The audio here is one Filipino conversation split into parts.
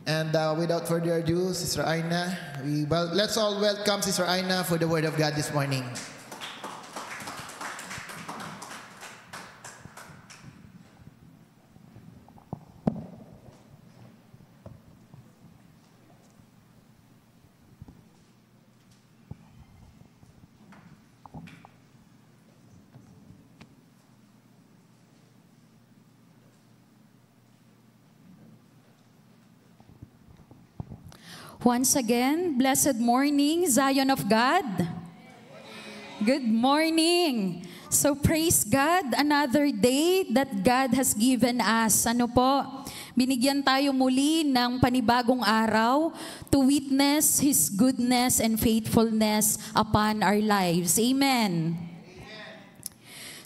And without further ado, Sister Aina, let's all welcome Sister Aina for the Word of God this morning. Once again, blessed morning, Zion of God. Good morning. So praise God, another day that God has given us. Ano po? Binigyan tayo muli ng panibagong araw to witness His goodness and faithfulness upon our lives. Amen.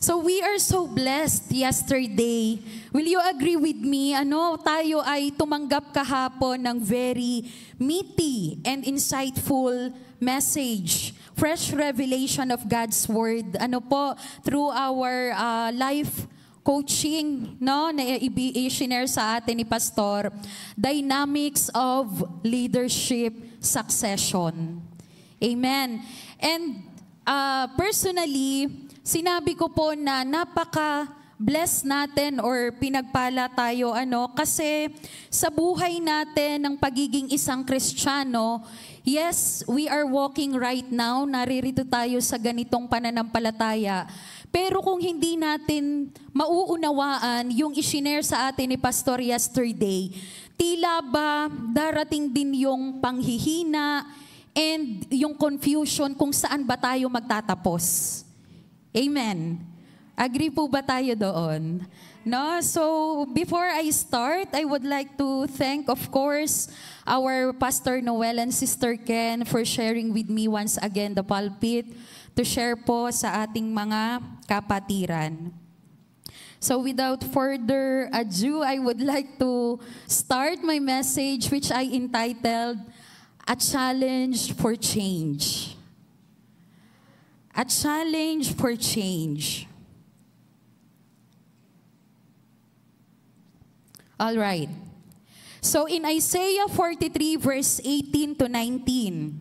So we are so blessed yesterday. Will you agree with me? Tayo ay tumanggap kahapon ng very meaty and insightful message. Fresh revelation of God's Word. Through our life coaching, na i-share sa atin ni Pastor, Dynamics of Leadership Succession. Amen. And personally, sinabi ko po na napaka-bless natin or pinagpala tayo kasi sa buhay natin ng pagiging isang Kristiyano, yes, we are walking right now, naririto tayo sa ganitong pananampalataya. Pero kung hindi natin mauunawaan yung i-share sa atin ni Pastor yesterday, tila ba darating din yung panghihina and yung confusion kung saan ba tayo magtatapos. Amen. Agree po ba tayo doon? No? So, before I start, I would like to thank, of course, our Pastor Noel and Sister Ken for sharing with me once again the pulpit to share po sa ating mga kapatiran. So, without further ado, I would like to start my message which I entitled, A Challenge for Change. A challenge for change. All right. So in Isaiah 43 verse 18 to 19,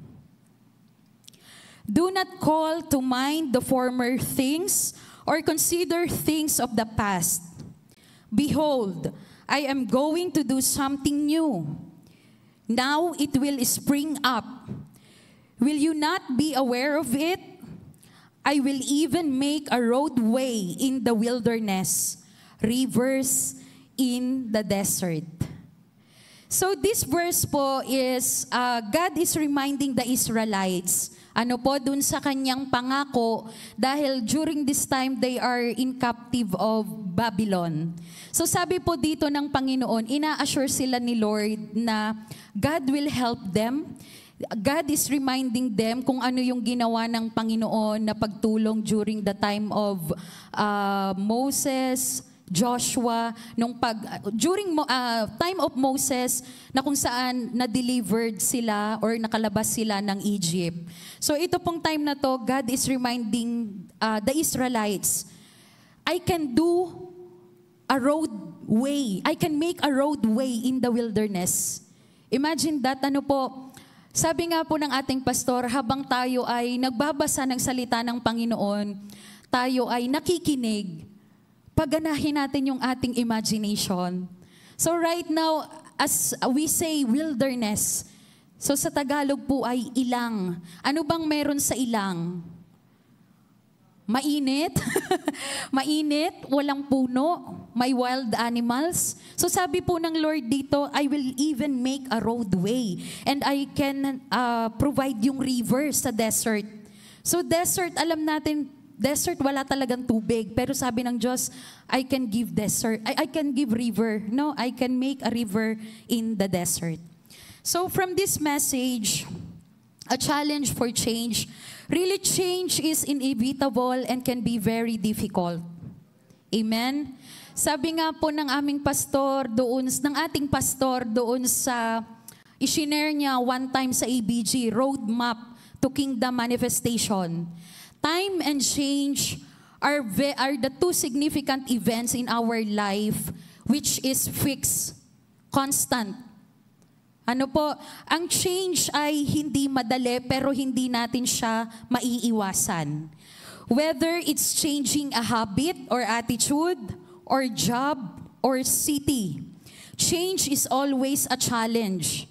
do not call to mind the former things or consider things of the past. Behold, I am going to do something new. Now it will spring up. Will you not be aware of it? I will even make a roadway in the wilderness, rivers in the desert. So this verse po is, God is reminding the Israelites, dun sa kanyang pangako, dahil during this time they are in captive of Babylon. So sabi po dito ng Panginoon, ina-assure sila ni Lord na God will help them. God is reminding them kung ano yung ginawa ng Panginoon na pagtulong during the time of Moses, Joshua, during time of Moses na kung saan na-delivered sila or nakalabas sila ng Egypt. So ito pong time na to, God is reminding the Israelites, I can do a roadway. I can make a roadway in the wilderness. Imagine that, sabi nga po ng ating pastor, habang tayo ay nagbabasa ng salita ng Panginoon, tayo ay nakikinig, paganahin natin yung ating imagination. So right now, as we say wilderness, so sa Tagalog po ay ilang. Ano bang meron sa ilang? Mainit, mainit, walang puno, may wild animals. So sabi po ng Lord dito, I will even make a roadway and I can provide yung river sa desert. So desert, alam natin, desert wala talagang tubig. Pero sabi ng Diyos, I can give desert, I can give river. No, I can make a river in the desert. So from this message, a challenge for change, really change is inevitable and can be very difficult. Amen? Sabi nga po ng aming pastor doon, ng ating pastor doon sa, i-share niya one time sa ABG, Roadmap to Kingdom Manifestation. Time and change are the two significant events in our life which is fixed, constant. Ano po, ang change ay hindi madali pero hindi natin siya maiiwasan. Whether it's changing a habit or attitude or job or city, change is always a challenge.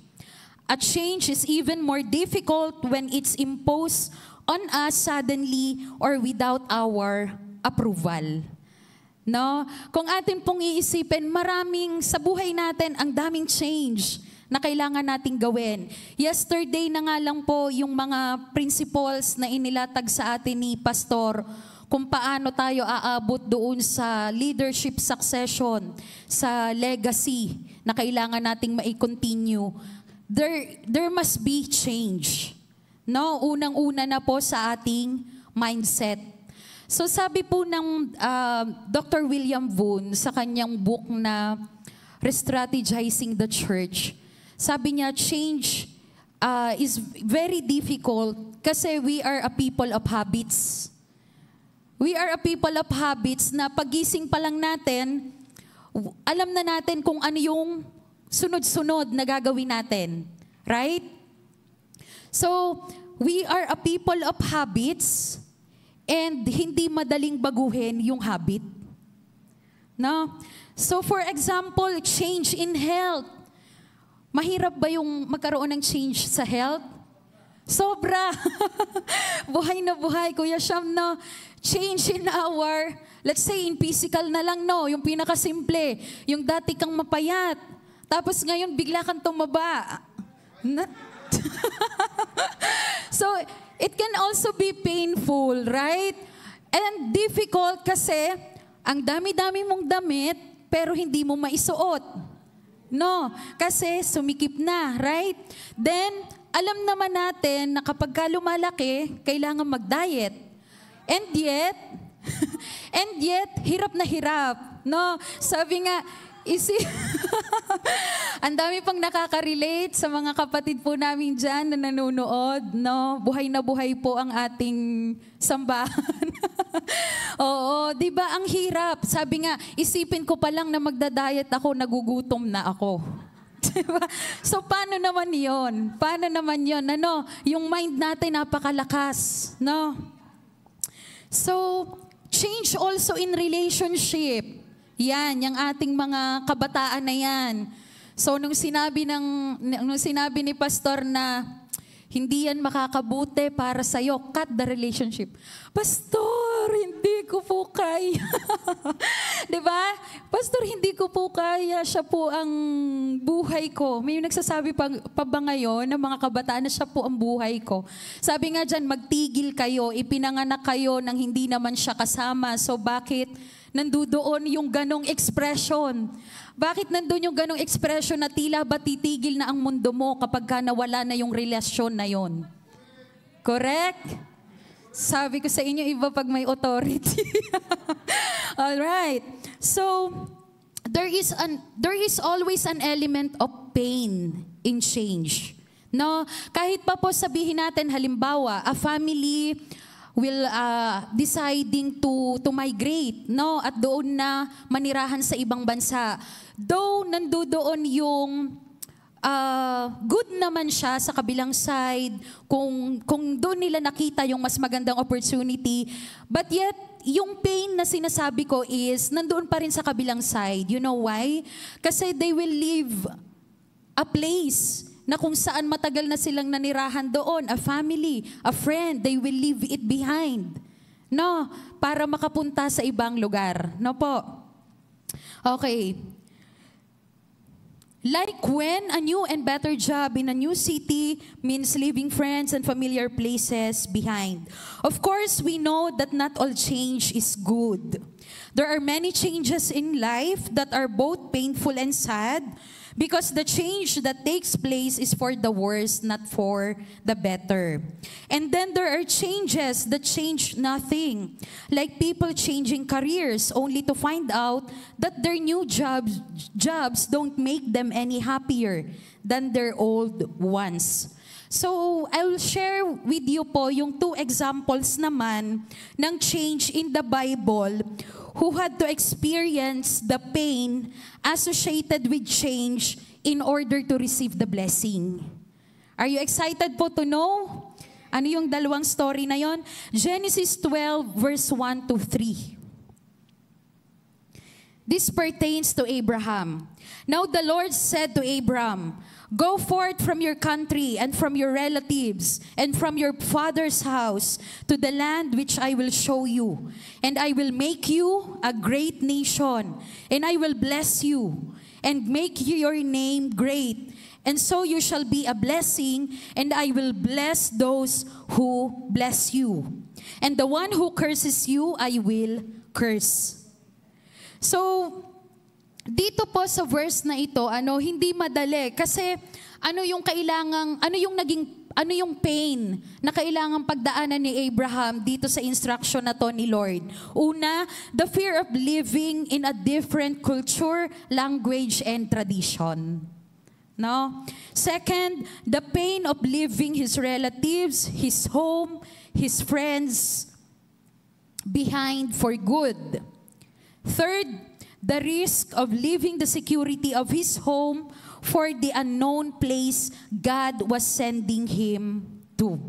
A change is even more difficult when it's imposed on us suddenly or without our approval. No? Kung atin pong iisipin, maraming sa buhay natin ang daming change na kailangan nating gawin. Yesterday na nga lang po yung mga principles na inilatag sa atin ni Pastor kung paano tayo aabot doon sa leadership succession, sa legacy na kailangan nating mai-continue. There must be change. No? Unang-una na po sa ating mindset. So sabi po ng Dr. William Boone sa kanyang book na Restrategizing the Church, sabi niya, change is very difficult kasi we are a people of habits. We are a people of habits na pagising pa lang natin, alam na natin kung ano yung sunod-sunod na gagawin natin. Right? So, we are a people of habits and hindi madaling baguhin yung habit. No? So for example, change in health. Mahirap ba yung magkaroon ng change sa health? Sobra. Buhay na buhay, Kuya Sham, no? Change in our, let's say in physical na lang, no? Yung pinakasimple. Yung dati kang mapayat. Tapos ngayon, bigla kang tumaba. So, it can also be painful, right? And difficult kasi ang dami-dami mong damit pero hindi mo maisuot. No, kasi sumikip na, right? Then, alam naman natin na kapag ka lumalaki, kailangan mag-diet. And yet, hirap na hirap. No, sabi nga, ang dami pang nakaka-relate sa mga kapatid po namin dyan na nanonood, no? Buhay na buhay po ang ating sambahan. Oo, di ba ang hirap? Sabi nga, isipin ko pa lang na magda-diet ako, nagugutom na ako. Diba? So, paano naman yon? Paano naman yon? Ano? Yung mind natin napakalakas, no? So, change also in relationship. Yan, yung ating mga kabataan na yan. So, nung sinabi ni Pastor na hindi yan makakabuti para sa'yo, cut the relationship. Pastor, hindi ko po kaya. Diba? Pastor, hindi ko po kaya. Siya po ang buhay ko. May nagsasabi pa ba ngayon ng mga kabataan na siya po ang buhay ko? Sabi nga dyan, magtigil kayo, ipinanganak kayo nang hindi naman siya kasama. So, bakit nandoon yung ganong expression? Bakit nandun yung ganong expression na tila ba titigil na ang mundo mo kapag ka nawala na yung relasyon na yon? Correct? Sabi ko sa inyo, iba pag may authority. Alright. So, there is always an element of pain in change. No? Kahit pa po sabihin natin, halimbawa, a family will deciding to migrate, no? At doon na manirahan sa ibang bansa. Though nandoon yung good naman siya sa kabilang side, kung doon nila nakita yung mas magandang opportunity, but yet yung pain na sinasabi ko is nandoon pa rin sa kabilang side. You know why? Kasi they will leave a place na kung saan matagal na silang nanirahan doon, a family, a friend, they will leave it behind. No? Para makapunta sa ibang lugar. No po? Okay. Like when a new and better job in a new city means leaving friends and familiar places behind. Of course, we know that not all change is good. There are many changes in life that are both painful and sad, because the change that takes place is for the worse, not for the better. And then there are changes that change nothing, like people changing careers only to find out that their new jobs don't make them any happier than their old ones. So, I will share with you po yung 2 examples naman ng change in the Bible who had to experience the pain associated with change in order to receive the blessing. Are you excited po to know? Ano yung dalawang story na yon? Genesis 12 verse 1 to 3. This pertains to Abraham. Now the Lord said to Abram, "Go forth from your country and from your relatives and from your father's house to the land which I will show you. And I will make you a great nation, and I will bless you and make your name great. And so you shall be a blessing, and I will bless those who bless you. And the one who curses you, I will curse." So, dito po sa verse na ito, hindi madali kasi ano yung pain na kailangang pagdaanan ni Abraham dito sa instruction na to ni Lord. Una, the fear of living in a different culture, language, and tradition. No? Second, the pain of leaving his relatives, his home, his friends behind for good. Third, the risk of leaving the security of his home for the unknown place God was sending him to.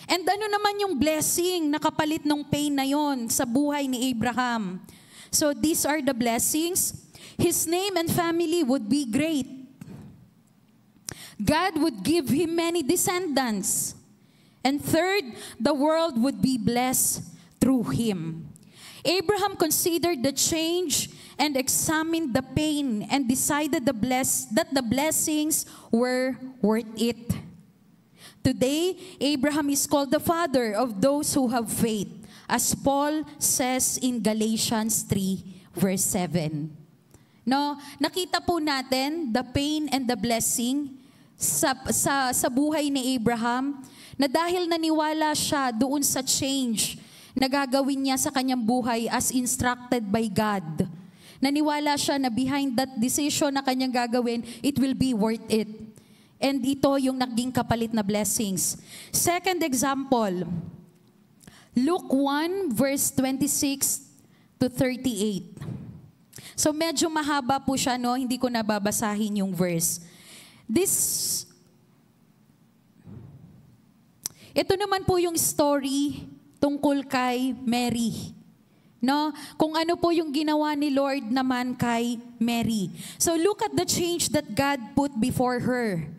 And ano naman yung blessing na kapalit ng pain na yon sa buhay ni Abraham? So these are the blessings. His name and family would be great. God would give him many descendants. And third, the world would be blessed through him. Abraham considered the change and examined the pain and decided that the blessings were worth it. Today, Abraham is called the father of those who have faith, as Paul says in Galatians 3 verse 7. No, nakita po natin the pain and the blessing sa buhay ni Abraham na dahil naniwala siya doon sa change na gagawin niya sa kanyang buhay as instructed by God. Naniwala siya na behind that decision na kanyang gagawin, it will be worth it. And ito yung naging kapalit na blessings. Second example, Luke 1 verse 26 to 38. So medyo mahaba po siya, no? Hindi ko nababasahin yung verse. Ito naman po yung story tungkol kay Mary. No? Kung ano po yung ginawa ni Lord naman kay Mary. So look at the change that God put before her.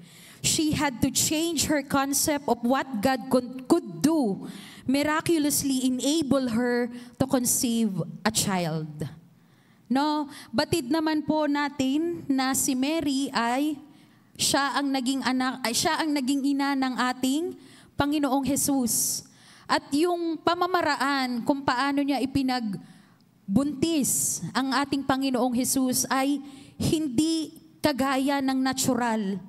She had to change her concept of what God could do, miraculously enable her to conceive a child. No? Batid naman po natin na si Mary siya ang naging ina ng ating Panginoong Jesus. At yung pamamaraan kung paano niya ipinagbuntis ang ating Panginoong Jesus ay hindi kagaya ng natural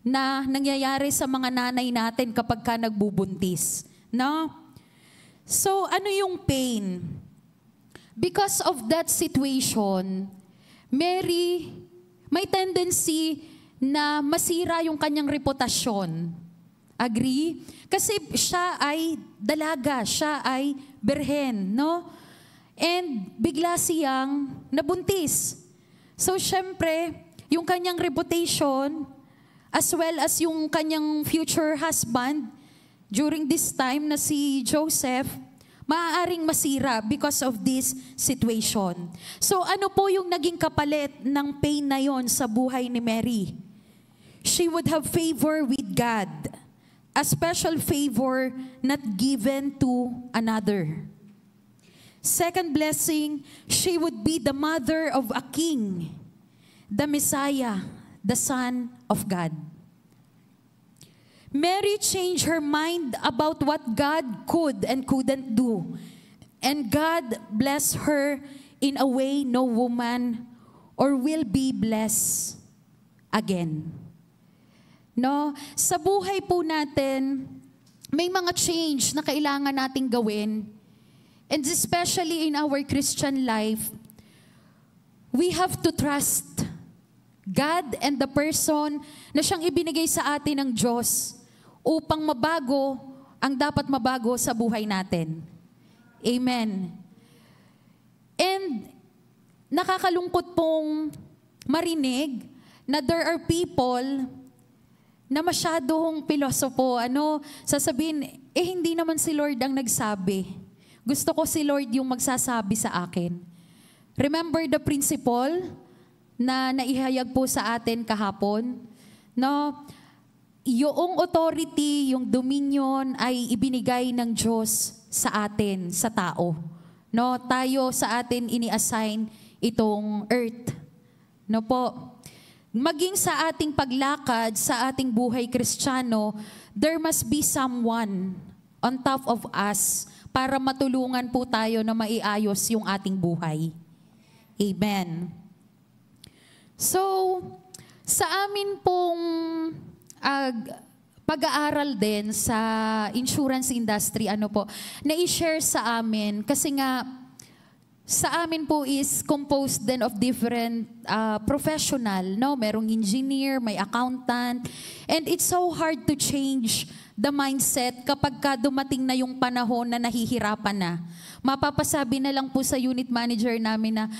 na nangyayari sa mga nanay natin kapag ka nagbubuntis. No? So, ano yung pain? Because of that situation, Mary, may tendency na masira yung kanyang reputasyon. Agree? Kasi siya ay dalaga, siya ay berhen, no? And bigla siyang nabuntis. So, syempre, yung kanyang reputation, as well as yung kanyang future husband, during this time na si Joseph, maaaring masira because of this situation. So, ano po yung naging kapalit ng pain na yon sa buhay ni Mary? She would have favor with God. A special favor not given to another. Second blessing, she would be the mother of a king, the Messiah, the Son of God. Mary changed her mind about what God could and couldn't do. And God blessed her in a way no woman or will be blessed again. No, sa buhay po natin, may mga change na kailangan nating gawin. And especially in our Christian life, we have to trust God and the person na siyang ibinigay sa atin ng Diyos upang mabago ang dapat mabago sa buhay natin. Amen. And nakakalungkot pong marinig na there are people na masyadong pilosopo, sasabihin, hindi naman si Lord ang nagsabi. Gusto ko si Lord yung magsasabi sa akin. Remember the principle na naihayag po sa atin kahapon? No? Yung authority, yung dominion ay ibinigay ng Diyos sa atin, sa tao. No? Tayo sa atin ini-assign itong earth. No po? Maging sa ating paglakad, sa ating buhay Kristiyano, there must be someone on top of us para matulungan po tayo na maiayos yung ating buhay. Amen. So, sa amin pong pag-aaral din sa insurance industry, na-i-share sa amin kasi nga, sa amin po is composed then of different professional, no? Merong engineer, may accountant, and it's so hard to change the mindset kapag ka dumating na yung panahon na nahihirapan na. Mapapasabi na lang po sa unit manager namin na,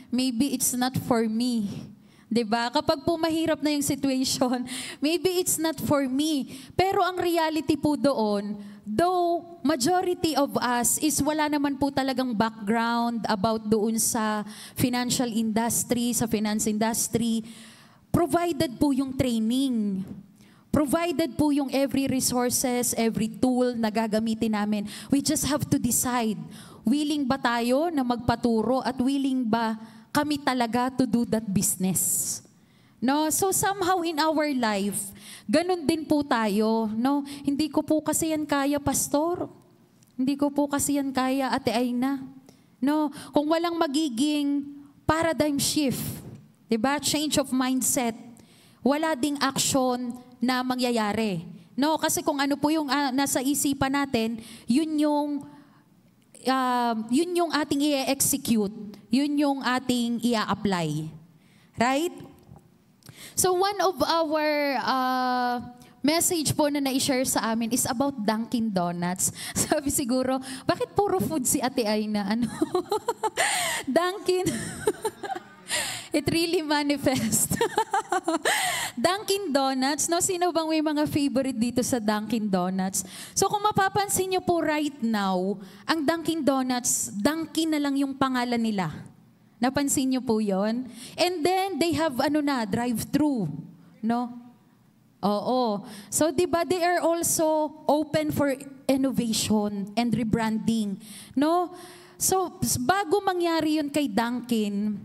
maybe it's not for me. 'Di ba? Kapag po mahirap na yung situation, maybe it's not for me. Pero ang reality po doon, though majority of us is wala naman po talagang background about doon sa financial industry, sa finance industry, provided po yung training. Provided po yung every resources, every tool na gagamitin namin. We just have to decide, willing ba tayo na magpaturo at willing ba kami talaga to do that business. No, so somehow in our life, ganun din po tayo, no? Hindi ko po kasi yan kaya, pastor. Hindi ko po kasi yan kaya, Ate Aina. No, kung walang magiging paradigm shift, 'di ba? Change of mindset. Wala ding action na mangyayari. No, kasi kung ano po yung nasa isipan natin, yun yung ating i-execute. Yun yung ating i-apply. Right? So one of our message po na na-share sa amin is about Dunkin' Donuts. Sabi siguro, bakit puro food si Ate Aina? Dunkin'. It really manifests. Dunkin' Donuts. No? Sino bang may mga favorite dito sa Dunkin' Donuts? So kung mapapansin nyo po right now, ang Dunkin' Donuts, Dunkin' na lang yung pangalan nila. Napansin nyo po yon? And then they have drive-thru. No? Oo. So diba they are also open for innovation and rebranding. No? So bago mangyari yun kay Dunkin',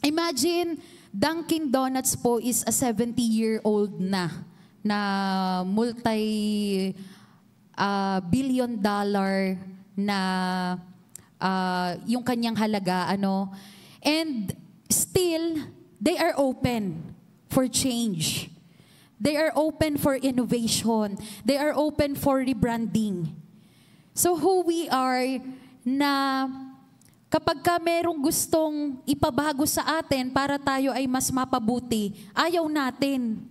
imagine, Dunkin' Donuts po is a 70-year-old na multi-billion dollar na yung kanyang halaga, and still, they are open for change. They are open for innovation. They are open for rebranding. So who we are na kapag ka merong gustong ipabago sa atin para tayo ay mas mapabuti, ayaw natin.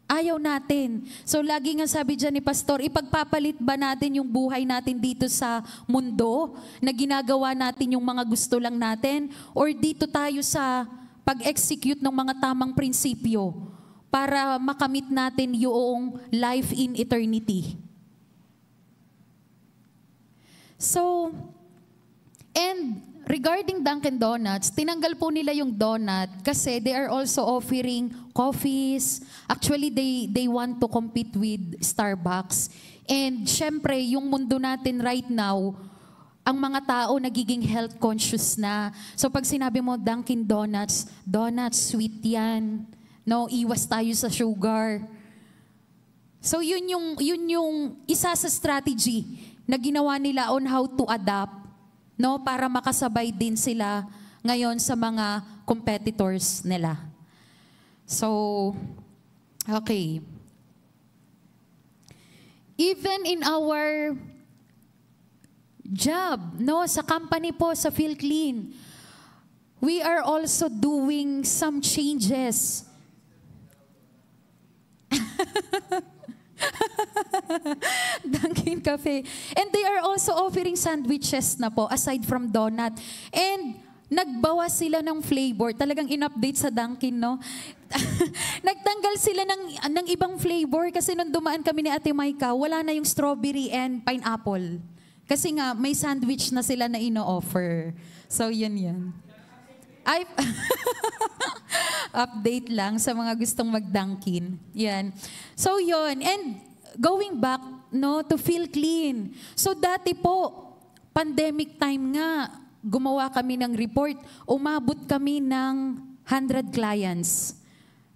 Ayaw natin. So lagi nga sabi dyan ni Pastor, ipagpapalit ba natin yung buhay natin dito sa mundo na ginagawa natin yung mga gusto lang natin? Or dito tayo sa pag-execute ng mga tamang prinsipyo para makamit natin yung life in eternity? So, and regarding Dunkin' Donuts, tinanggal po nila yung donut kasi they are also offering coffees. Actually, they want to compete with Starbucks. And syempre, yung mundo natin right now, ang mga tao nagiging health conscious na. So pag sinabi mo Dunkin' Donuts, donuts, sweet yan. No, iwas tayo sa sugar. So yun yung isa sa strategy na ginawa nila on how to adapt, no, para makasabay din sila ngayon sa mga competitors nila. So, okay. Even in our job, no, sa company po, sa PhilClean, we are also doing some changes. Dunkin' Cafe. And they are also offering sandwiches na po, aside from donut. And nagbawas sila ng flavor. Talagang in-update sa Dunkin', no? Nagtanggal sila ng ibang flavor kasi nung dumaan kami ni Ate Maika, wala na yung strawberry and pineapple. Kasi nga, may sandwich na sila na ino-offer. So, yan. Ay, update lang sa mga gustong mag-Dunkin'. Yan. So, yun. And going back, no, to feel clean. So, dati po, pandemic time nga, gumawa kami ng report, umabot kami ng 100 clients.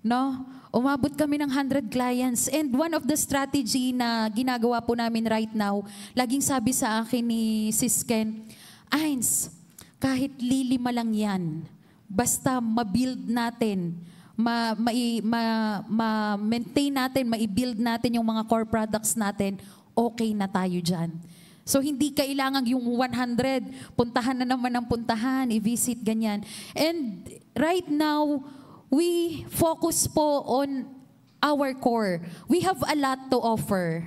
No? Umabot kami ng 100 clients. And one of the strategy na ginagawa po namin right now, laging sabi sa akin ni Sis Ken, Ains, kahit lilima lang yan, basta ma-build natin, ma-maintain natin, ma-build natin yung mga core products natin, okay na tayo dyan. So, hindi kailangan yung 100, puntahan na naman ang puntahan, i-visit, ganyan. And right now, we focus po on our core. We have a lot to offer,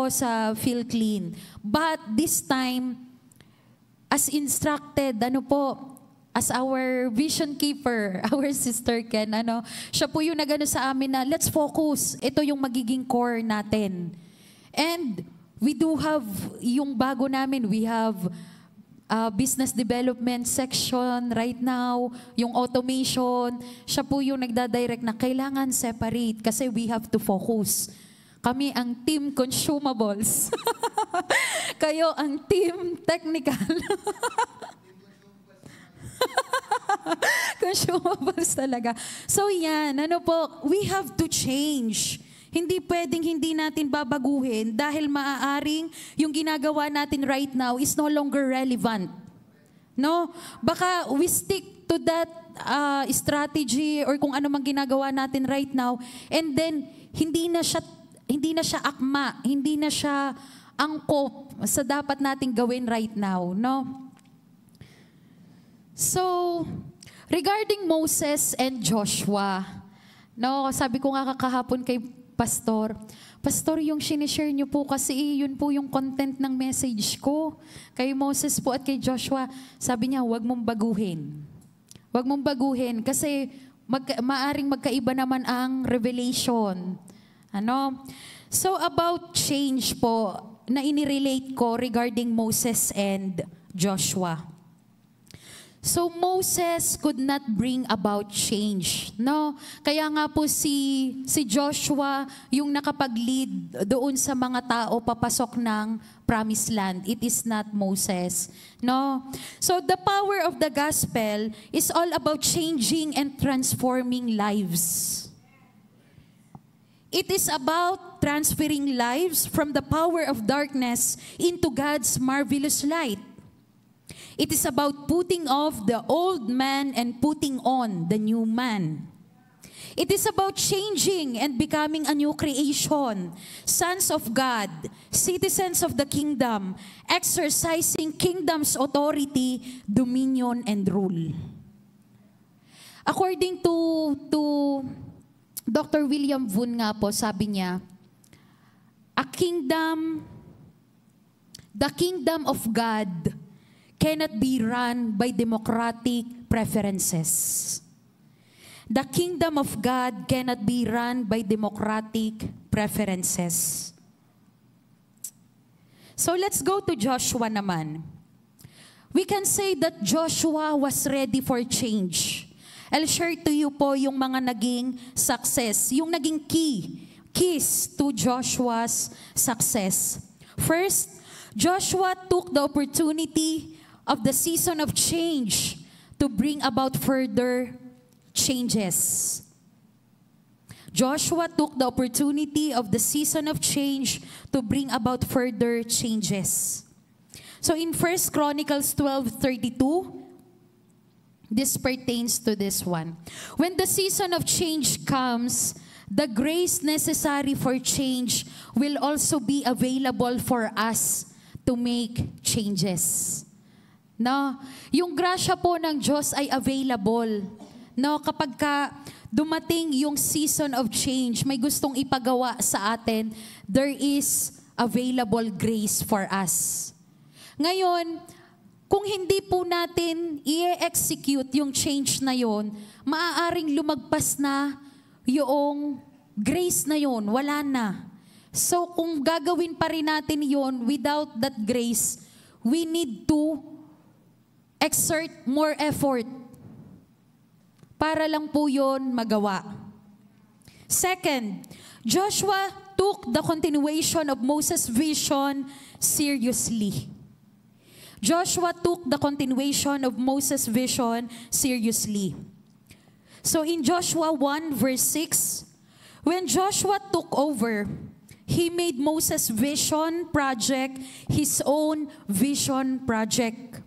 sa Feel Clean. But this time, as instructed, as our vision keeper, our sister Ken, siya po yung nagano sa amin na, let's focus. Ito yung magiging core natin. And we do have yung bago namin. We have business development section right now, yung automation. Siya po yung nagdadirect na kailangan separate kasi we have to focus. Kami ang team consumables. Kayo ang team technical. Consumables talaga. So yan, we have to change. Hindi pwedeng hindi natin babaguhin dahil maaaring yung ginagawa natin right now is no longer relevant. No? Baka we stick to that strategy or kung ano mang ginagawa natin right now and then hindi na siya akma, hindi na siya angkop sa dapat nating gawin right now, no? So, regarding Moses and Joshua, no, sabi ko nga kakahapon kay Pastor, yung sinishare niyo po kasi yun po yung content ng message ko. Kay Moses po at kay Joshua, sabi niya, huwag mong baguhin. Huwag mong baguhin kasi maaring magkaiba naman ang revelation. So about change po, na inirelate ko regarding Moses and Joshua. So Moses could not bring about change, no? Kaya nga po si Joshua yung nakapag-lead doon sa mga tao papasok ng promised land. It is not Moses, no? So the power of the gospel is all about changing and transforming lives. It is about transferring lives from the power of darkness into God's marvelous light. It is about putting off the old man and putting on the new man. It is about changing and becoming a new creation, sons of God, citizens of the kingdom, exercising kingdom's authority, dominion, and rule. According to Dr. William Vun nga po, sabi niya, the kingdom of God cannot be run by democratic preferences. The kingdom of God cannot be run by democratic preferences. So let's go to Joshua naman. We can say that Joshua was ready for change. I'll share to you po yung mga naging success, yung naging keys to Joshua's success. First, Joshua took the opportunity of the season of change to bring about further changes. Joshua took the opportunity of the season of change to bring about further changes. So in 1 Chronicles 12:32, this pertains to this one. When the season of change comes, the grace necessary for change will also be available for us to make changes. No, yung grasya po ng Diyos ay available. No, kapag dumating yung season of change, may gustong ipagawa sa atin, there is available grace for us. Ngayon, kung hindi po natin i-execute yung change na yon, maaaring lumagpas na yung grace na yon, wala na. So kung gagawin pa rin natin yon without that grace, we need to exert more effort para lang po yon magawa. Second, Joshua took the continuation of Moses' vision seriously. Joshua took the continuation of Moses' vision seriously. So in Joshua 1 verse 6, when Joshua took over, he made Moses' vision project his own vision project.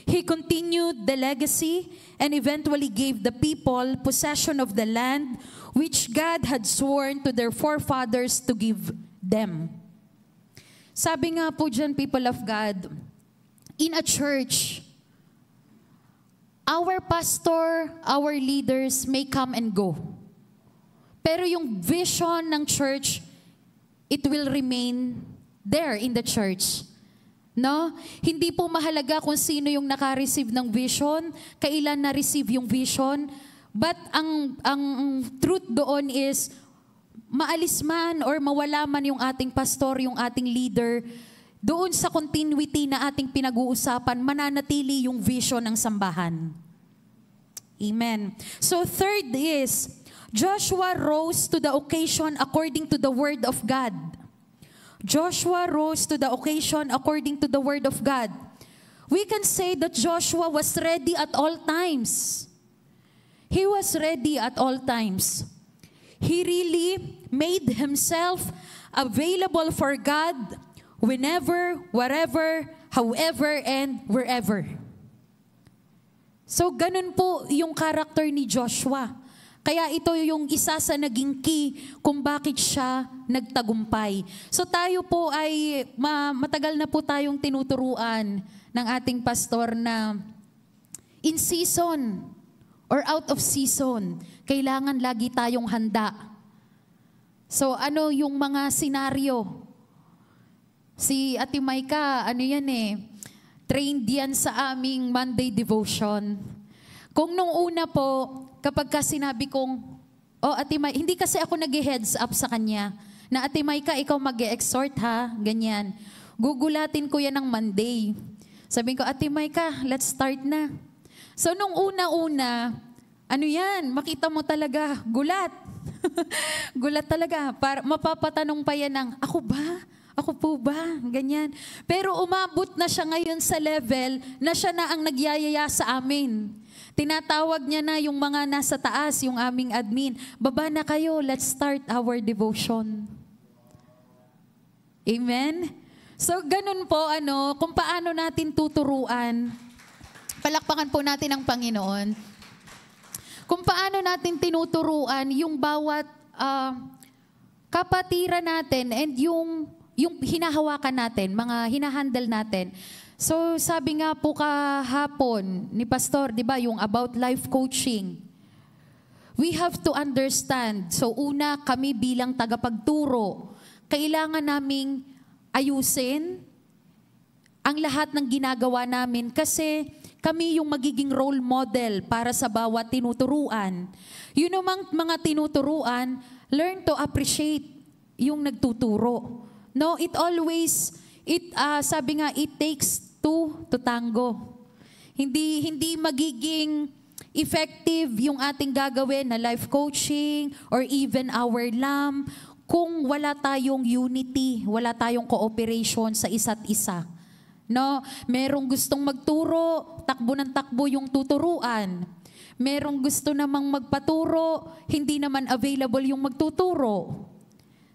He continued the legacy and eventually gave the people possession of the land which God had sworn to their forefathers to give them. Sabi nga po dyan, people of God, in a church, our pastor, our leaders may come and go. Pero yung vision ng church, it will remain there in the church. No? Hindi po mahalaga kung sino yung naka-receive ng vision, kailan na-receive yung vision, but ang truth doon is, maalis man or mawala man yung ating pastor, yung ating leader, doon sa continuity na ating pinag-uusapan, mananatili yung vision ng sambahan. Amen. So third is, Joshua rose to the occasion according to the word of God. Joshua rose to the occasion according to the word of God. We can say that Joshua was ready at all times. He was ready at all times. He really made himself available for God whenever, wherever, however, and wherever. So ganun po yung character ni Joshua. Kaya ito yung isa sa naging key kung bakit siya nagtagumpay. So tayo po ay matagal na po tayong tinuturuan ng ating pastor na in season or out of season, kailangan lagi tayong handa. So ano yung mga senaryo? Si Ate Maika, trained yan sa aming Monday devotion. Kung nung una po, kapag ka sinabi kong, Ate Maika, hindi kasi ako nag-heads up sa kanya, na Ate Maika, ikaw mag-exhort ha, ganyan. Gugulatin ko yan ng Monday. Sabihin ko, Ate Maika, let's start na. So nung una-una, makita mo talaga, gulat. Gulat talaga. Mapapatanong pa yan ng, ako ba? Ako po ba? Ganyan. Pero umabot na siya ngayon sa level na siya na ang nagyayaya sa amin. Tinatawag niya na yung mga nasa taas, yung aming admin. Baba na kayo, let's start our devotion. Amen? So ganun po, kung paano natin tuturuan, palakpakan po natin ang Panginoon. Kung paano natin tinuturuan yung bawat kapatiran natin and yung hinahawakan natin, mga hinahandle natin. So sabi nga po kahapon ni Pastor, di ba, yung about life coaching. We have to understand. So una, kami bilang tagapagturo, kailangan naming ayusin ang lahat ng ginagawa namin kasi kami yung magiging role model para sa bawat tinuturuan. Yun namang mga tinuturuan, learn to appreciate yung nagtuturo. No, sabi nga, it takes two to tango. Hindi magiging effective yung ating gagawin na life coaching or even our LAM kung wala tayong unity, wala tayong cooperation sa isa't isa. No, merong gustong magturo, takbo ng takbo yung tuturuan. Merong gusto namang magpaturo, hindi naman available yung magtuturo.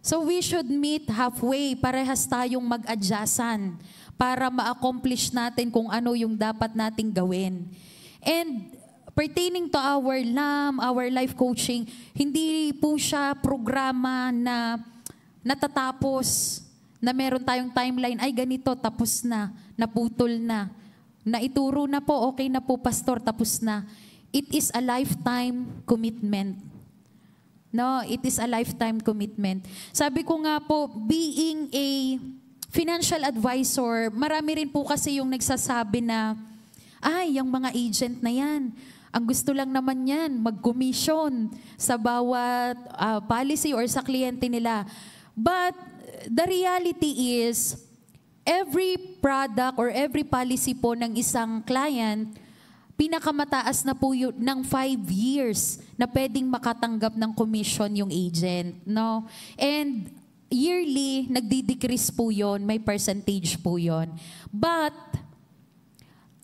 So we should meet halfway, parehas tayong mag-adjustan para ma-accomplish natin kung ano yung dapat nating gawin. And pertaining to our LAM, our life coaching, hindi po siya programa na natatapos, na meron tayong timeline, ay ganito, tapos na, naputol na, naituro na po, okay na po pastor, tapos na. It is a lifetime commitment. No, it is a lifetime commitment. Sabi ko nga po, being a financial advisor, marami rin po kasi yung nagsasabi na, ay, yung mga agent na yan, ang gusto lang naman yan, mag-commission sa bawat policy or sa kliyente nila. But the reality is, every product or every policy po ng isang client, pinakamataas na po yun ng 5 years na pwedeng makatanggap ng commission yung agent. No? And yearly, nagdi-decrease po yun, may percentage po yun. But,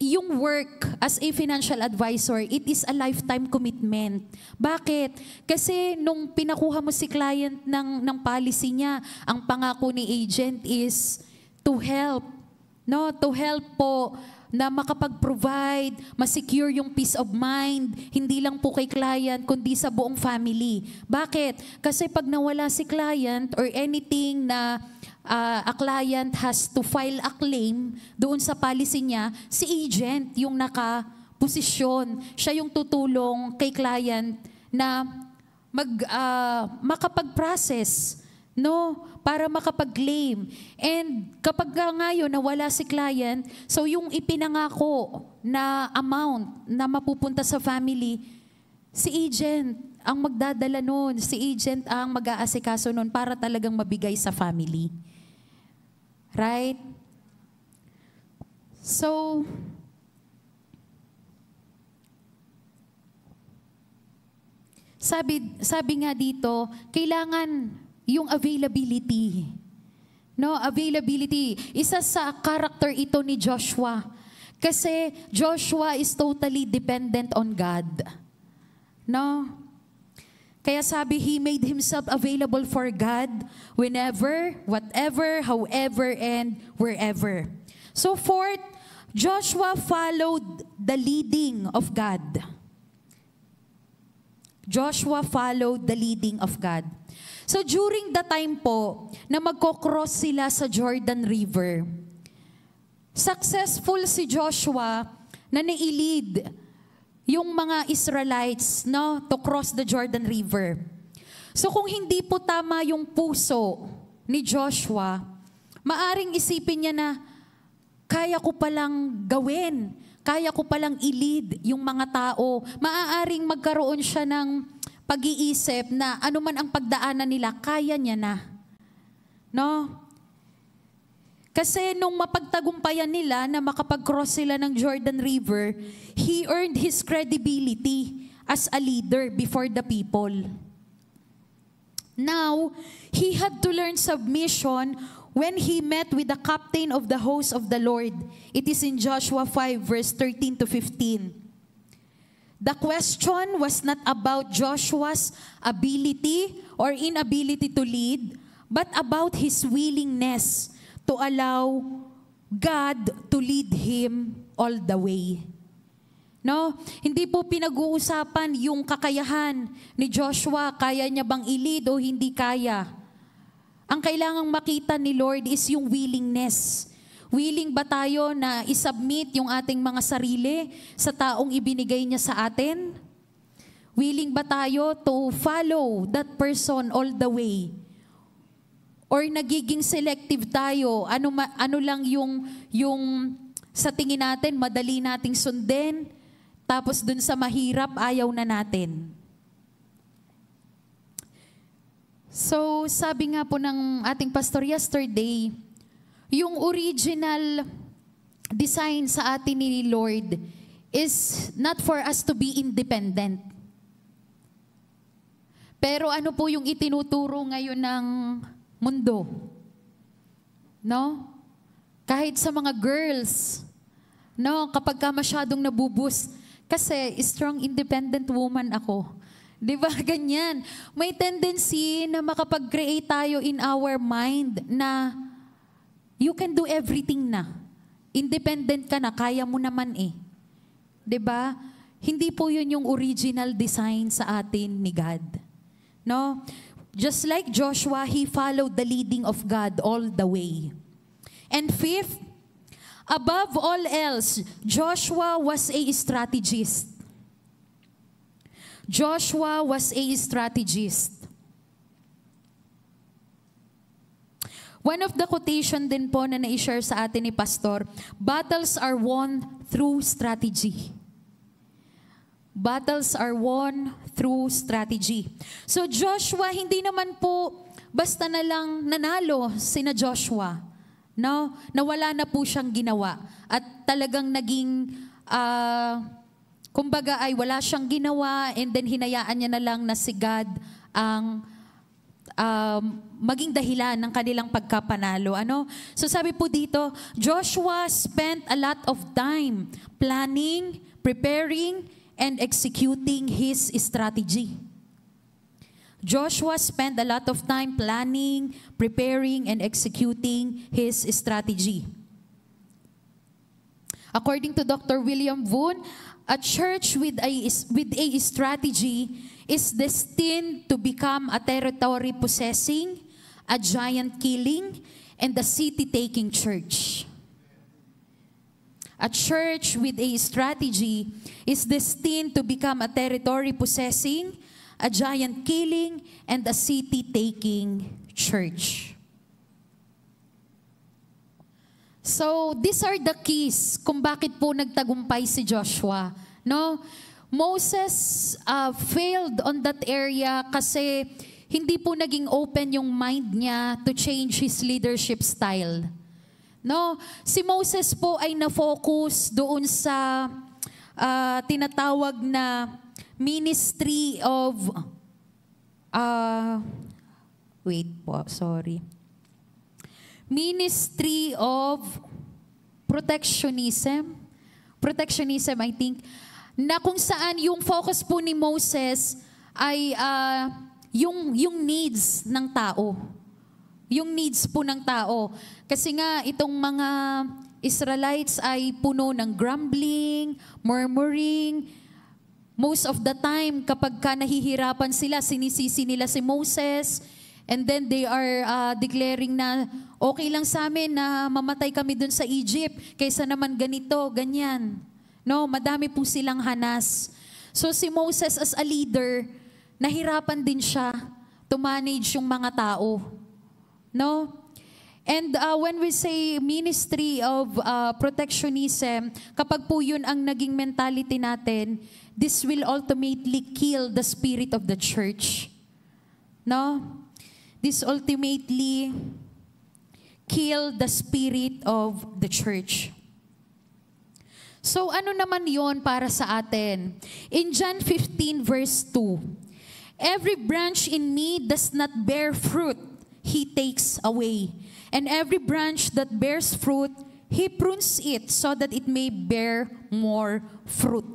yung work as a financial advisor, it is a lifetime commitment. Bakit? Kasi nung pinakuha mo si client ng policy niya, ang pangako ni agent is to help. No? To help po na makapag-provide, ma-secure yung peace of mind, hindi lang po kay client, kundi sa buong family. Bakit? Kasi pag nawala si client or anything na a client has to file a claim doon sa policy niya, si agent yung nakaposisyon. Siya yung tutulong kay client na makapag-process, no? Para makapag-claim. And kapag ngayon nawala si client, so yung ipinangako na amount na mapupunta sa family, si agent ang magdadala nun, si agent ang mag-aasikaso nun para talagang mabigay sa family. Right? So, sabi nga dito, kailangan yung availability. No, availability. Isa sa character ito ni Joshua. Kasi Joshua is totally dependent on God. No? Kaya sabi, he made himself available for God whenever, whatever, however, and wherever. So fourth, Joshua followed the leading of God. Joshua followed the leading of God. So during the time po na magkocross sila sa Jordan River, successful si Joshua na nailid yung mga Israelites, no, to cross the Jordan River. So kung hindi po tama yung puso ni Joshua, maaring isipin niya na, kaya ko palang gawin, kaya ko palang i-lead yung mga tao. Maaaring magkaroon siya ng pag-iisip na anuman ang pagdaanan nila, kaya niya na. No? Kasi nung mapagtagumpayan nila na makapag-cross sila ng Jordan River, he earned his credibility as a leader before the people. Now, he had to learn submission when he met with the captain of the host of the Lord. It is in Joshua 5 verse 13 to 15. The question was not about Joshua's ability or inability to lead, but about his willingness to allow God to lead him all the way. No? Hindi po pinag-uusapan yung kakayahan ni Joshua, kaya niya bang i-lead o hindi kaya. Ang kailangang makita ni Lord is yung willingness. Willing ba tayo na isubmit yung ating mga sarili sa taong ibinigay niya sa atin? Willing ba tayo to follow that person all the way? Or nagiging selective tayo, ano lang yung sa tingin natin, madali nating sundin, tapos dun sa mahirap, ayaw na natin. So, sabi nga po ng ating pastor yesterday, yung original design sa atin ni Lord is not for us to be independent. Pero ano po yung itinuturo ngayon ng mundo? No? Kahit sa mga girls, no, kapag ka masyadong nabuboost, kasi strong independent woman ako. Di ba? Ganyan. May tendency na makapag-create tayo in our mind na you can do everything na. Independent ka na, kaya mo naman eh. Di ba? Hindi po yun yung original design sa atin ni God. No? Just like Joshua, he followed the leading of God all the way. And fifth, above all else, Joshua was a strategist. Joshua was a strategist. One of the quotation din po na na-share sa atin ni Pastor, battles are won through strategy. Battles are won through strategy. So Joshua, hindi naman po basta na lang nanalo sina Joshua. No? Nawala na po siyang ginawa. At talagang naging, kumbaga ay wala siyang ginawa and then hinayaan niya na lang na si God ang maging dahilan ng kanilang pagkapanalo. Ano? So sabi po dito, Joshua spent a lot of time planning, preparing, and executing his strategy. Joshua spent a lot of time planning, preparing, and executing his strategy. According to Dr. William Voon, a church with a strategy is destined to become a territory possessing, a giant killing, and a city-taking church. A church with a strategy is destined to become a territory possessing, a giant killing, and a city-taking church. So, these are the keys kung bakit po nagtagumpay si Joshua. No? Moses failed on that area kasi hindi po naging open yung mind niya to change his leadership style. No? Si Moses po ay na-focus doon sa tinatawag na ministry of ministry of protectionism, I think, na kung saan yung focus po ni Moses ay yung needs ng tao. Yung needs po ng tao. Kasi nga, itong mga Israelites ay puno ng grumbling, murmuring. Most of the time, kapag ka nahihirapan sila, sinisisi nila si Moses. And then they are declaring na, okay lang sa amin na mamatay kami dun sa Egypt, kaysa naman ganito, ganyan. No, madami po silang hanas. So si Moses as a leader, nahirapan din siya to manage yung mga tao. No? And when we say ministry of protectionism, kapag po yun ang naging mentality natin, this will ultimately kill the spirit of the church. No? This ultimately kill the spirit of the church. So ano naman yon para sa atin? In John 15 verse 2, every branch in me does not bear fruit, He takes away. And every branch that bears fruit, He prunes it so that it may bear more fruit.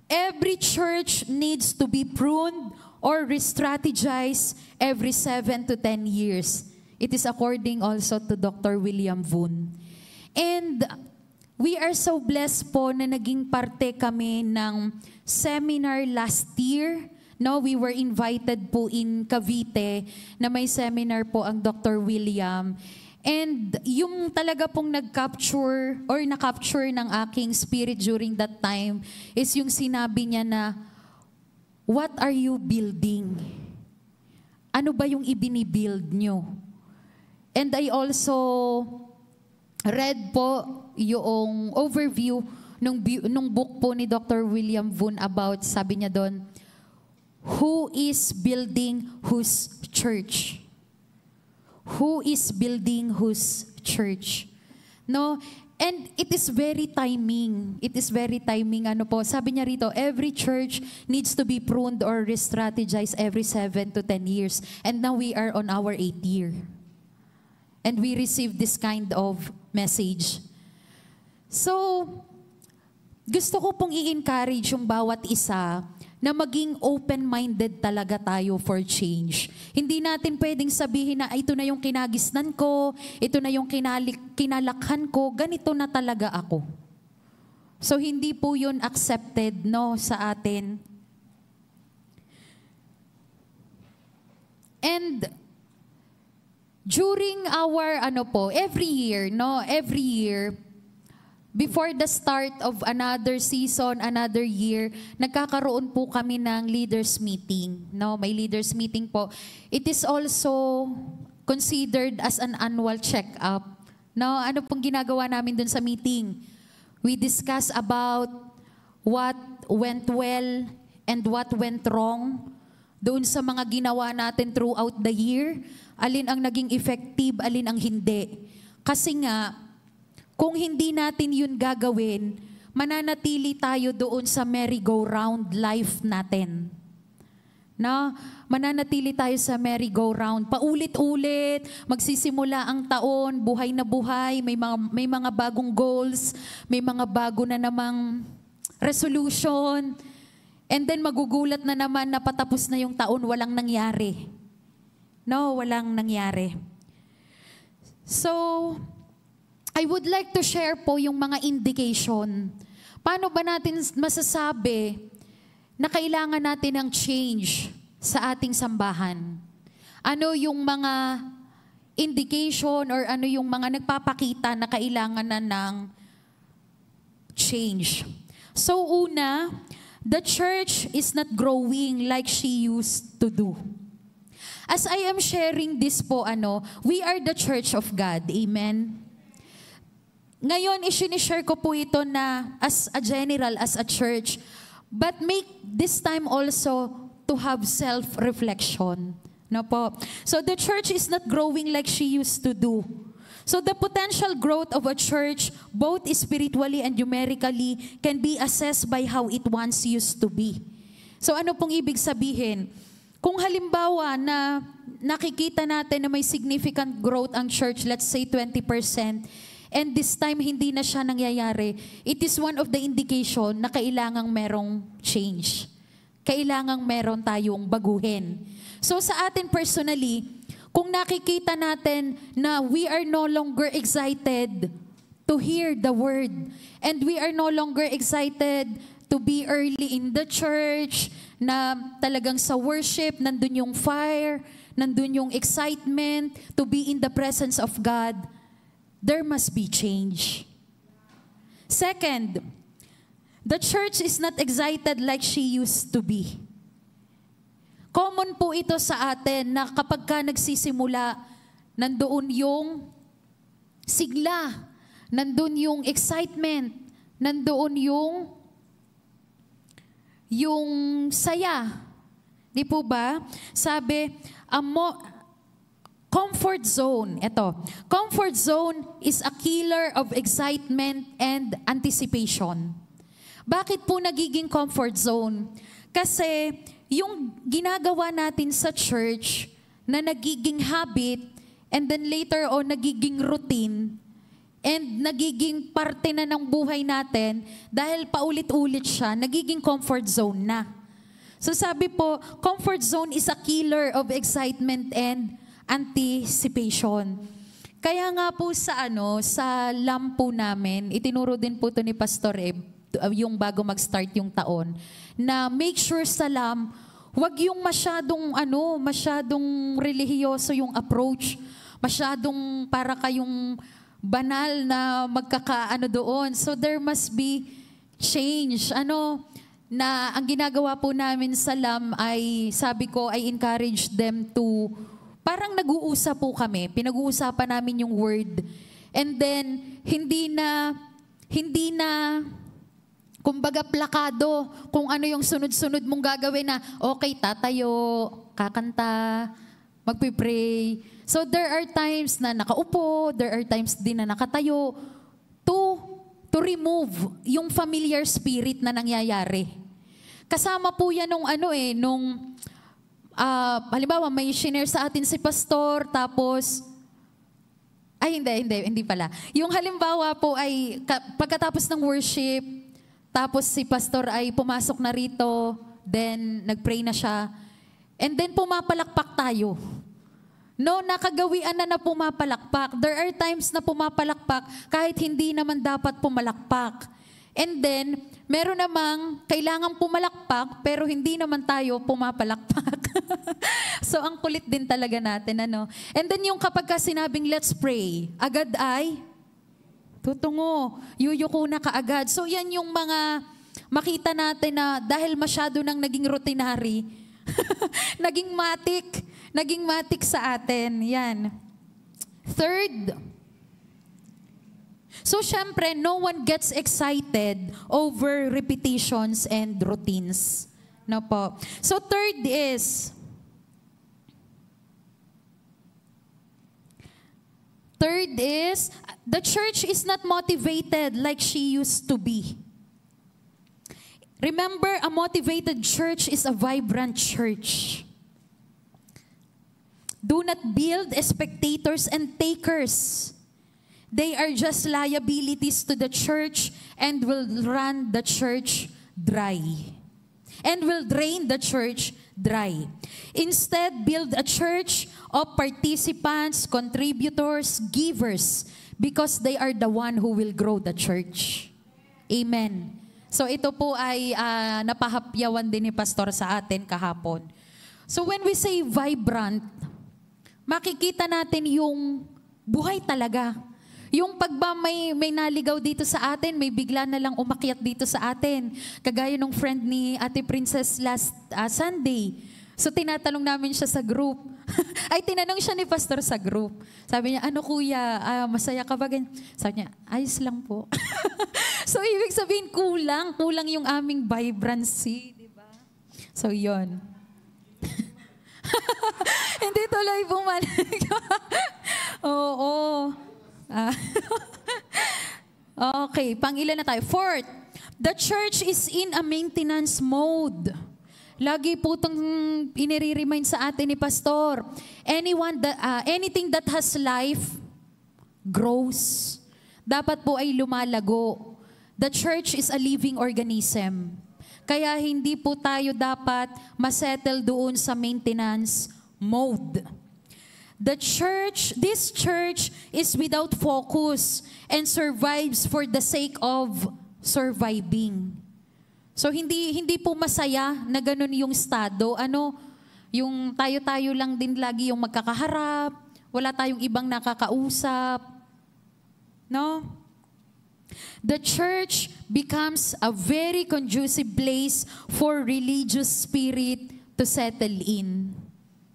Every church needs to be pruned or re-strategized every 7 to 10 years. It is according also to Dr. William Voon. And we are so blessed po na naging parte kami ng seminar last year. No, we were invited po in Cavite na may seminar po ang Dr. William. And yung talaga pong nag-capture or na-capture ng aking spirit during that time is yung sinabi niya na, what are you building? Ano ba yung ibinibuild nyo? And I also read po yung overview nung book po ni Dr. William Voon about, sabi niya doon, who is building whose church? Who is building whose church? No? And it is very timing. It is very timing. Ano po, sabi niya rito, every church needs to be pruned or re-strategized every 7 to 10 years. And now we are on our 8th year. And we receive this kind of message. So, gusto ko pong i-encourage yung bawat isa na maging open-minded talaga tayo for change. Hindi natin pwedeng sabihin na ito na yung kinagisnan ko, ito na yung kinalakhan ko, ganito na talaga ako. So hindi po yun accepted, no, sa atin. And during our every year, before the start of another season, another year, nagkakaroon po kami ng leaders meeting. No, may leaders meeting po. It is also considered as an annual check-up. No, ano pong ginagawa namin dun sa meeting? We discuss about what went well and what went wrong doon sa mga ginawa natin throughout the year. Alin ang naging effective, alin ang hindi. Kasi nga, kung hindi natin yun gagawin, mananatili tayo doon sa merry-go-round life natin. No? Mananatili tayo sa merry-go-round. Paulit-ulit, magsisimula ang taon, buhay na buhay, may mga bagong goals, may mga bago na namang resolution, and then magugulat na naman na patapos na yung taon, walang nangyari. No, walang nangyari. So, I would like to share po yung mga indication. Paano ba natin masasabi na kailangan natin ng change sa ating sambahan? Ano yung mga indication or ano yung mga nagpapakita na kailangan na ng change? So una, the church is not growing like she used to do. As I am sharing this po, we are the church of God. Amen? Ngayon, isinishare ko po ito na as a general, as a church, but make this time also to have self-reflection. No po? So the church is not growing like she used to do. So the potential growth of a church, both spiritually and numerically, can be assessed by how it once used to be. So ano pong ibig sabihin? Kung halimbawa na nakikita natin na may significant growth ang church, let's say 20%, and this time hindi na siya nangyayari, it is one of the indication na kailangang merong change. Kailangang meron tayong baguhin. So sa atin personally, kung nakikita natin na we are no longer excited to hear the word, and we are no longer excited to be early in the church, na talagang sa worship, nandun yung fire, nandun yung excitement to be in the presence of God, there must be change. Second, the church is not excited like she used to be. Common po ito sa atin na kapag ka nagsisimula, nandoon yung sigla, nandoon yung excitement, nandoon yung saya. Di po ba? Sabi, comfort zone. Ito. Comfort zone is a killer of excitement and anticipation. Bakit po nagiging comfort zone? Kasi yung ginagawa natin sa church na nagiging habit and then later on nagiging routine and nagiging parte na ng buhay natin dahil paulit-ulit siya, nagiging comfort zone na. So sabi po, comfort zone is a killer of excitement and anticipation. Kaya nga po sa LAM po namin, itinuro din po ito ni Pastor Eb, yung bago mag-start yung taon, na make sure sa LAM, wag yung masyadong relihiyoso yung approach, masyadong para kayong banal na magkakaano doon. So there must be change. Na ang ginagawa po namin sa LAM ay, sabi ko, I encourage them to, parang nag-uusap po kami, pinag-uusapan namin yung word. And then, hindi na, kumbaga plakado, kung ano yung sunod-sunod mong gagawin na, okay, tatayo, kakanta, magpipray. So there are times na nakaupo, there are times din na nakatayo, to remove yung familiar spirit na nangyayari. Kasama po yan halimbawa may shinare sa atin si pastor, tapos, hindi pala. Yung halimbawa po ay, pagkatapos ng worship, tapos si pastor ay pumasok na rito, then nagpray na siya, and then pumapalakpak tayo. No, nakagawian na pumapalakpak. There are times na pumapalakpak kahit hindi naman dapat pumalakpak. And then, meron namang kailangang pumalakpak pero hindi naman tayo pumapalakpak. So, ang kulit din talaga natin. And then yung kapag sinabing let's pray, agad ay tutungo, yuyuko na kaagad. So, yan yung mga makita natin na dahil masyado nang naging routinary, naging matik, naging matik sa atin. Yan. Third, so syempre, no one gets excited over repetitions and routines. No po. So third is, the church is not motivated like she used to be. Remember, a motivated church is a vibrant church. Do not build spectators and takers. They are just liabilities to the church and will run the church dry. And will drain the church dry. Instead, build a church of participants, contributors, givers, because they are the one who will grow the church. Amen. So ito po ay napahapyawan din ni Pastor sa atin kahapon. So when we say vibrant, makikita natin yung buhay talaga. Yung pagba may naligaw dito sa atin, may bigla na lang umakyat dito sa atin. Kagaya nung friend ni Ate Princess last Sunday. So tinatanong namin siya sa group. Ay, tinanong siya ni Pastor sa group. Sabi niya, ano kuya, masaya ka ba? Sabi niya, ayos lang po. So ibig sabihin, kulang yung aming vibrancy, di ba? So yon. Hindi tuloy bumalik. Oo. Okay, pang-ilan na tayo. Fourth, the church is in a maintenance mode. Lagi po itong inire-remind sa atin ni Pastor. Anything that has life grows. Dapat po ay lumalago. The church is a living organism. Kaya hindi po tayo dapat masettle doon sa maintenance mode. This church is without focus and survives for the sake of surviving. So hindi po masaya na ganun yung estado. Yung tayo-tayo lang din lagi yung magkakaharap, wala tayong ibang nakakausap. No? The church becomes a very conducive place for religious spirit to settle in.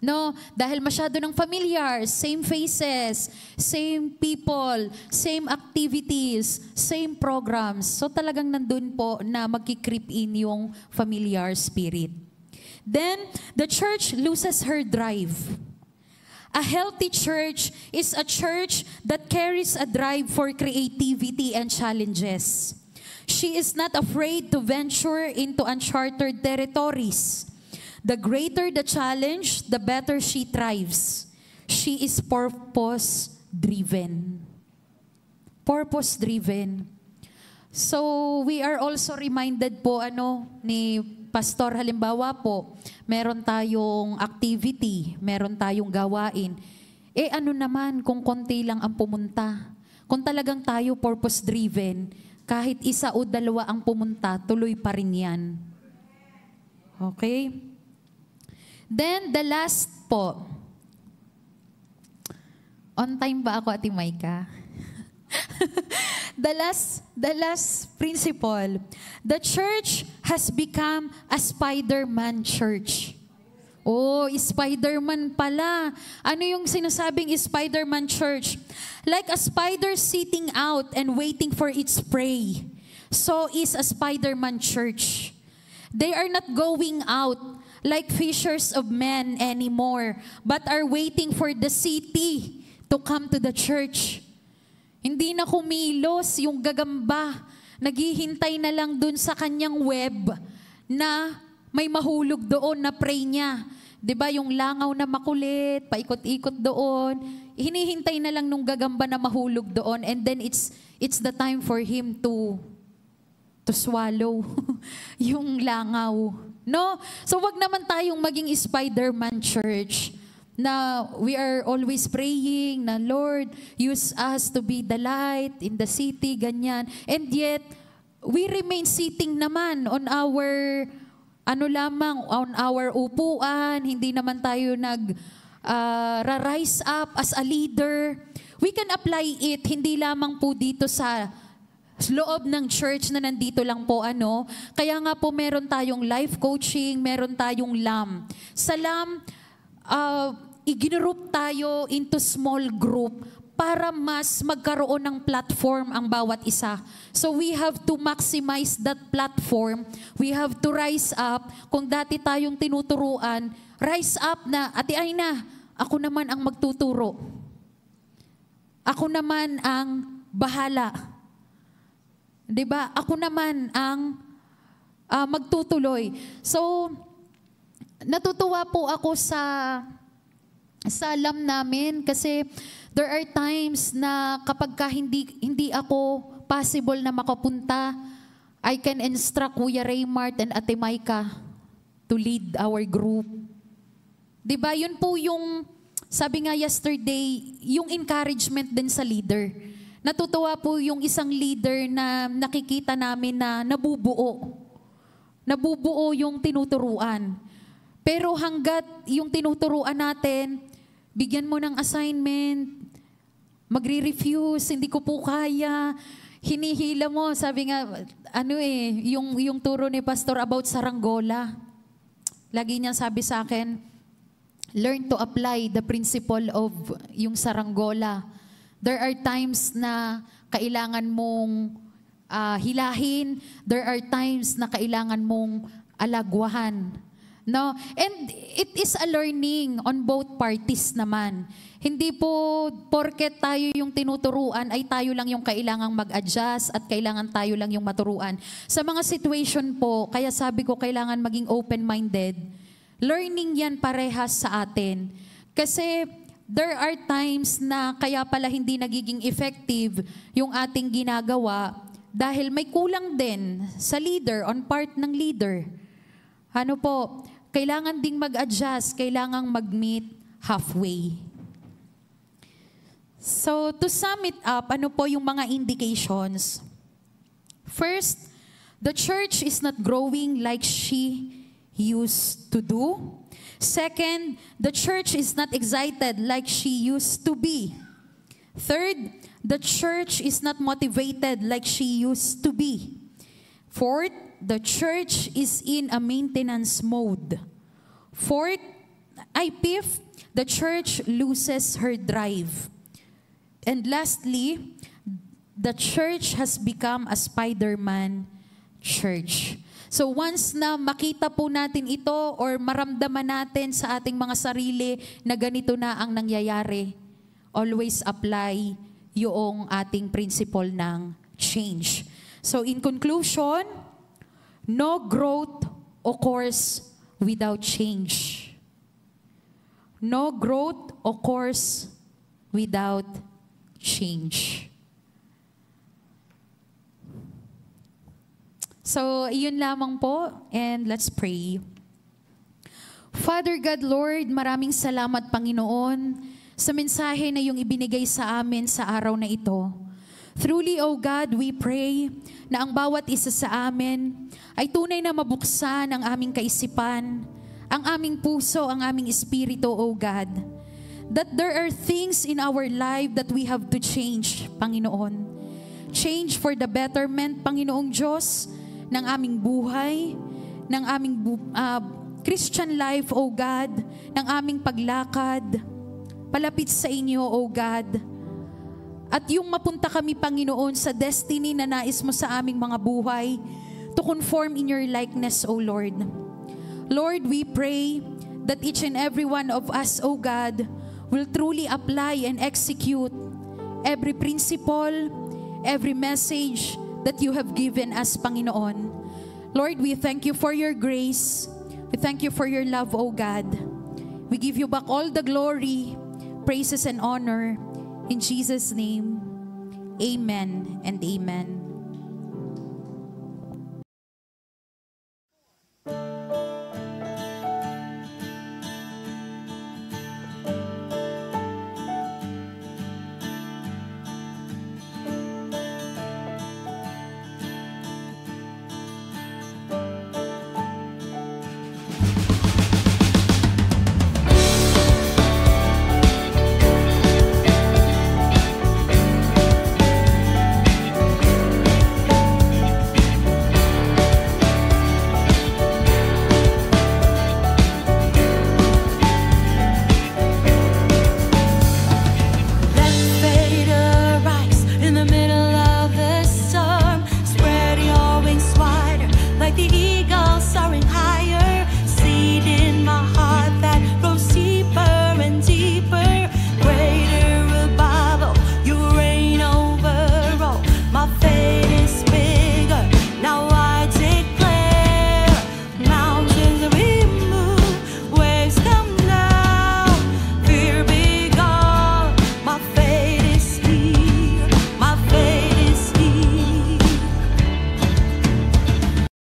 No, dahil masyado ng familiar, same faces, same people, same activities, same programs. So talagang nandun po na magki-creep in yung familiar spirit. Then, the church loses her drive. A healthy church is a church that carries a drive for creativity and challenges. She is not afraid to venture into uncharted territories. The greater the challenge, the better she thrives. She is purpose-driven. Purpose-driven. So, we are also reminded po, ni Pastor, halimbawa po, meron tayong activity, meron tayong gawain. Naman kung konti lang ang pumunta? Kung talagang tayo purpose-driven, kahit isa o dalawa ang pumunta, tuloy pa rin yan. Okay? Then, the last po. On time ba ako, Ate Maika? The last principle. The church has become a Spider-Man church. Oh, Spider-Man pala. Ano yung sinasabing Spider-Man church? Like a spider sitting out and waiting for its prey. So is a Spider-Man church. They are not going out like fishers of men anymore, but are waiting for the city to come to the church. Hindi na kumilos yung gagamba. Naghihintay na lang dun sa kanyang web na may mahulog doon na prey niya. 'Di ba yung langaw na makulit, paikot-ikot doon. Hinihintay na lang nung gagamba na mahulog doon, and then it's the time for him to swallow yung langaw. No? So wag naman tayong maging Spider-Man church na we are always praying na Lord, use us to be the light in the city, ganyan. And yet, we remain sitting naman on our on our upuan, hindi naman tayo rise up as a leader. We can apply it hindi lamang po dito sa loob ng church na nandito lang po Kaya nga po meron tayong life coaching, meron tayong LAM. Sa LAM, i-group tayo into small group para mas magkaroon ng platform ang bawat isa. So we have to maximize that platform. We have to rise up. Kung dati tayong tinuturuan, rise up na, Ate Aina, ako naman ang magtuturo. Ako naman ang bahala. 'Di ba? Ako naman ang magtutuloy. So, natutuwa po ako sa alam namin kasi there are times na kapag hindi ako possible na makapunta, I can instruct Kuya Raymart and Ate Maika to lead our group. 'Di ba? Yun po yung sabi nga yesterday, yung encouragement din sa leader. Natutuwa po yung isang leader na nakikita namin na nabubuo. Nabubuo yung tinuturuan. Pero hanggat yung tinuturuan natin, bigyan mo ng assignment, magre-refuse, hindi ko po kaya, hinihila mo, sabi nga, yung turo ni Pastor about saranggola. Lagi niya sabi sa akin, learn to apply the principle of yung saranggola. There are times na kailangan mong hilahin. There are times na kailangan mong alagwahan. No? And it is a learning on both parties naman. Hindi po porket tayo yung tinuturuan ay tayo lang yung kailangang mag-adjust at kailangan tayo lang yung maturuan. Sa mga situation po, kaya sabi ko kailangan maging open-minded. Learning yan parehas sa atin. Kasi there are times na kaya pala hindi nagiging effective yung ating ginagawa dahil may kulang din sa leader, on part ng leader. Ano po, kailangan ding mag-adjust, kailangang mag-meet halfway. So, to sum it up, ano po yung mga indications? First, the church is not growing like she used to do. Second, the church is not excited like she used to be. Third, the church is not motivated like she used to be. Fourth, the church is in a maintenance mode. Fifth, the church loses her drive. And lastly, the church has become a Spider-Man church. So once na makita po natin ito or maramdaman natin sa ating mga sarili na ganito na ang nangyayari, always apply yung ating principle ng change. So in conclusion, no growth occurs without change. No growth occurs without change. So, iyon lamang po, and let's pray. Father God, Lord, maraming salamat, Panginoon, sa mensahe na iyong ibinigay sa amin sa araw na ito. Truly, O God, we pray na ang bawat isa sa amin ay tunay na mabuksan ang aming kaisipan, ang aming puso, ang aming espiritu, O God. That there are things in our life that we have to change, Panginoon. Change for the betterment, Panginoong Diyos, ng aming buhay, ng aming Christian life, O God, ng aming paglakad, palapit sa inyo, O God. At yung mapunta kami, Panginoon, sa destiny na nais mo sa aming mga buhay, to conform in your likeness, O Lord. Lord, we pray that each and every one of us, O God, will truly apply and execute every principle, every message that you have given us, Panginoon. Lord, we thank you for your grace. We thank you for your love, O God. We give you back all the glory, praises, and honor. In Jesus' name, amen and amen.